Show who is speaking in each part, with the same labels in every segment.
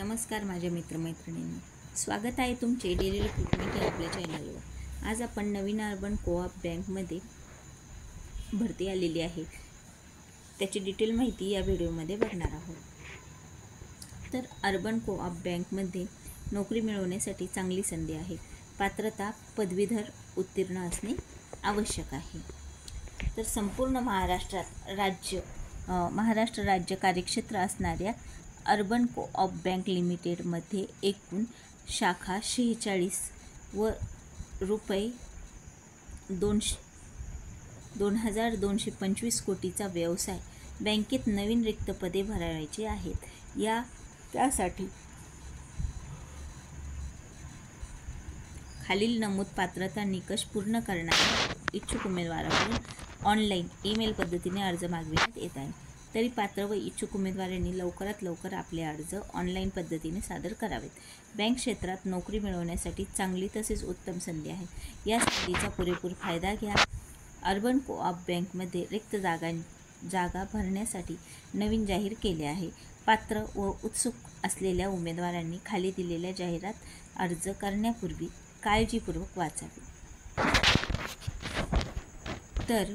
Speaker 1: नमस्कार माझ्या मित्रमैत्रिणींनो, स्वागत आहे तुमचे डेली रिक्रुटमेंट या आपल्या चॅनलवर। आज आपण नवीन अर्बन कोऑप बँकमध्ये भरती आलेली आहे, त्याची डिटेल माहिती या व्हिडिओमध्ये बघणार आहोत। तर अर्बन कोऑप बँकमध्ये नोकरी मिळवण्यासाठी चांगली संधी आहे। पात्रता पदवीधर उत्तीर्ण असणे आवश्यक आहे। तर संपूर्ण महाराष्ट्र राज्य कार्यक्षेत्र असणाऱ्या अर्बन कोऑप बँक लिमिटेडमध्ये एकूण शाखा 46 व रुपये 2,225 कोटीचा व्यवसाय बँकेत नवीन रिक्त पदे भरायची आहेत। त्यासाठी खालील नमूद पात्रता निकष पूर्ण करणाऱ्या इच्छुक उमेदवाराकडून ऑनलाईन ईमेल पद्धतीने अर्ज मागविण्यात येत आहे। तरी पात्र व इच्छुक उमेदवारांनी लवकरात लवकर आपले अर्ज ऑनलाईन पद्धतीने सादर करावेत। बँक क्षेत्रात नोकरी मिळवण्यासाठी चांगली तसेच उत्तम संधी आहे। या संधीचा पुरेपूर फायदा घ्या। अर्बन कोऑप बँकमध्ये रिक्त जागा भरण्यासाठी नवीन जाहीर केले आहे। पात्र व उत्सुक असलेल्या उमेदवारांनी खाली दिलेल्या जाहिरात अर्ज करण्यापूर्वी काळजीपूर्वक वाचावे। तर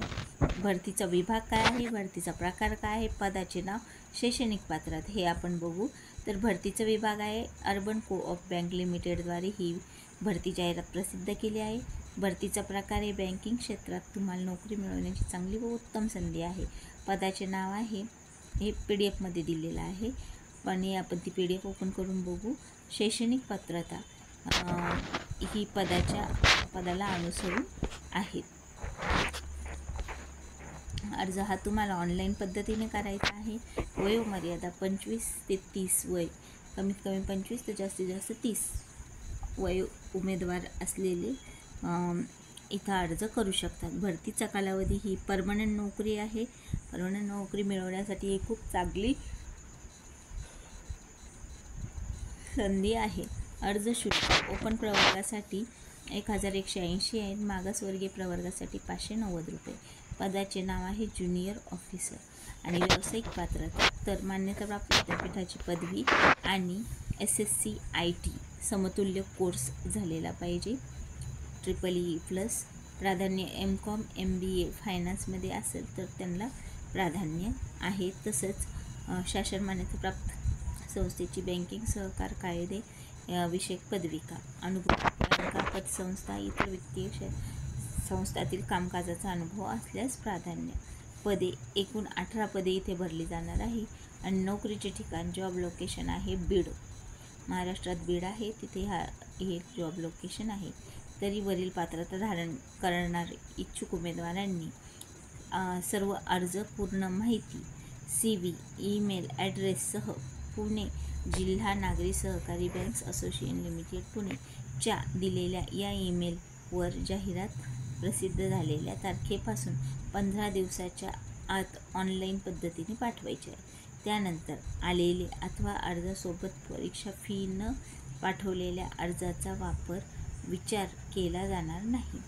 Speaker 1: भरतीचा विभाग काय आहे, भरतीचा प्रकार काय आहे, पदाचे नाव, शैक्षणिक पात्रता हे आपण बघू। तर भरतीचा विभाग आहे, अर्बन कोऑप बँक लिमिटेडद्वारे ही भरती जाहिरात प्रसिद्ध केली आहे। भरतीचा प्रकार आहे, बँकिंग क्षेत्रात तुम्हाला नोकरी मिळवण्याची चांगली व उत्तम संधी आहे। पदाचे नाव आहे, हे PDF मध्ये दिलेलं आहे आणि आपण ती PDF ओपन करून बघू। शैक्षणिक पात्रता ही पदाला अनुसरून आहे। अर्ज हा तुम्हाला ऑनलाईन पद्धतीने करायचा आहे। वयोमर्यादा 25 ते 30 वय, कमीत कमी 25 तर जास्तीत जास्त 30 वय उमेदवार असलेले इथं अर्ज करू शकतात। भरतीचा कालावधी ही परमनंट नोकरी आहे। परमनंट नोकरी मिळवण्यासाठी ही खूप चांगली संधी आहे। अर्ज शुल्क ओपन प्रवर्गासाठी 1,180 आहे, मागासवर्गीय प्रवर्गासाठी 590 रुपये। पदाचे नाव आहे ज्युनियर ऑफिसर आणि व्यावसायिक पात्रता तर मान्यताप्राप्त विद्यापीठाची पदवी आणि SSC IT समतुल्य कोर्स झालेला पाहिजे। EEE+, प्राधान्य MCOM MBA फायनान्समध्ये असेल तर त्यांना प्राधान्य आहे। तसंच शासन मान्यताप्राप्त संस्थेची बँकिंग सहकार कायदे विषयक पदविका, अनुभव बँका पतसंस्था इतर वित्तीय संस्थातील कामकाजाचा अनुभव असल्यास प्राधान्य। पदे एकूण 18 पदे इथे भरली जाणार आहे आणि नोकरीचे ठिकाण जॉब लोकेशन आहे बीड, महाराष्ट्रात बीड आहे, तिथे हे जॉब लोकेशन आहे। तरी वरील पात्रता धारण करणारे इच्छुक उमेदवारांनी सर्व अर्ज पूर्ण माहिती CV ईमेल ॲड्रेससह पुणे जिल्हा नागरी सहकारी बँक्स असोसिएशन लिमिटेड पुणे च्या दिलेल्या या ईमेलवर जाहिरात प्रसिद्ध झालेल्या तारखेपासून 15 दिवसाच्या आत ऑनलाईन पद्धतीने पाठवायचे आहे। त्यानंतर आलेले अथवा अर्जासोबत परीक्षा फी न पाठवलेल्या अर्जाचा विचार केला जाणार नाही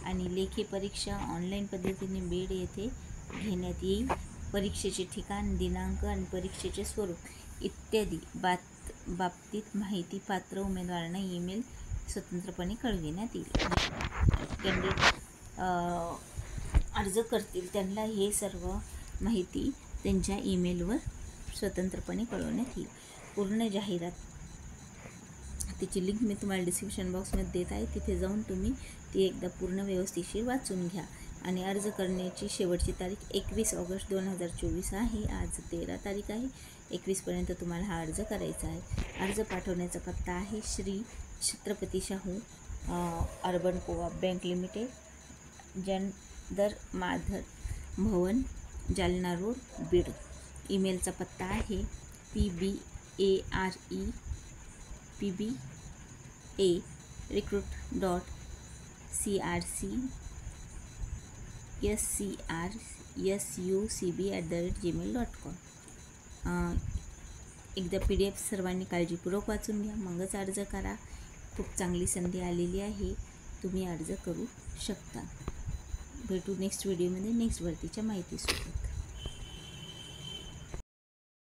Speaker 1: आणि लेखी परीक्षा ऑनलाईन पद्धतीने बीड येथे घेण्यात येईल। परीक्षेचे ठिकाण, दिनांक आणि परीक्षेचे स्वरूप इत्यादी बाबतीत माहिती पात्र उमेदवारांना ईमेल स्वतंत्रपणे कळविण्यात येईल। कॅन्डिडेट अर्ज करतील त्यांना हे सर्व माहिती त्यांच्या ईमेलवर स्वतंत्रपणे कळवण्यात येईल। पूर्ण जाहिरात त्याची लिंक मी तुम्हाला डिस्क्रिप्शन बॉक्समध्ये देत आहे, तिथे जाऊन तुम्ही ती एकदा पूर्ण व्यवस्थितशीर वाचून घ्या। आणि अर्ज करण्याची शेवटची तारीख 21 ऑगस्ट 2024 आहे। आज 13 तारीख आहे, 21पर्यंत तुम्हाला हा अर्ज करायचा आहे। अर्ज पाठवण्याचा पत्ता आहे Shri Chhatrapati Shahu urban co-op bank limited, जनदर माधर भवन, जालना रोड, बीड। ईमेलचा पत्ता आहे pba@recruit.crsucb@gmail.com। एकदा PDF सर्वांनी काळजीपूर्वक वाचून घ्या, मगच अर्ज करा। खूप चांगली संधी आलेली आहे, तुम्ही अर्ज करू शकता। भेटू नेक्स्ट व्हिडिओमध्ये नेक्स्ट भरतीच्या माहितीसोबत।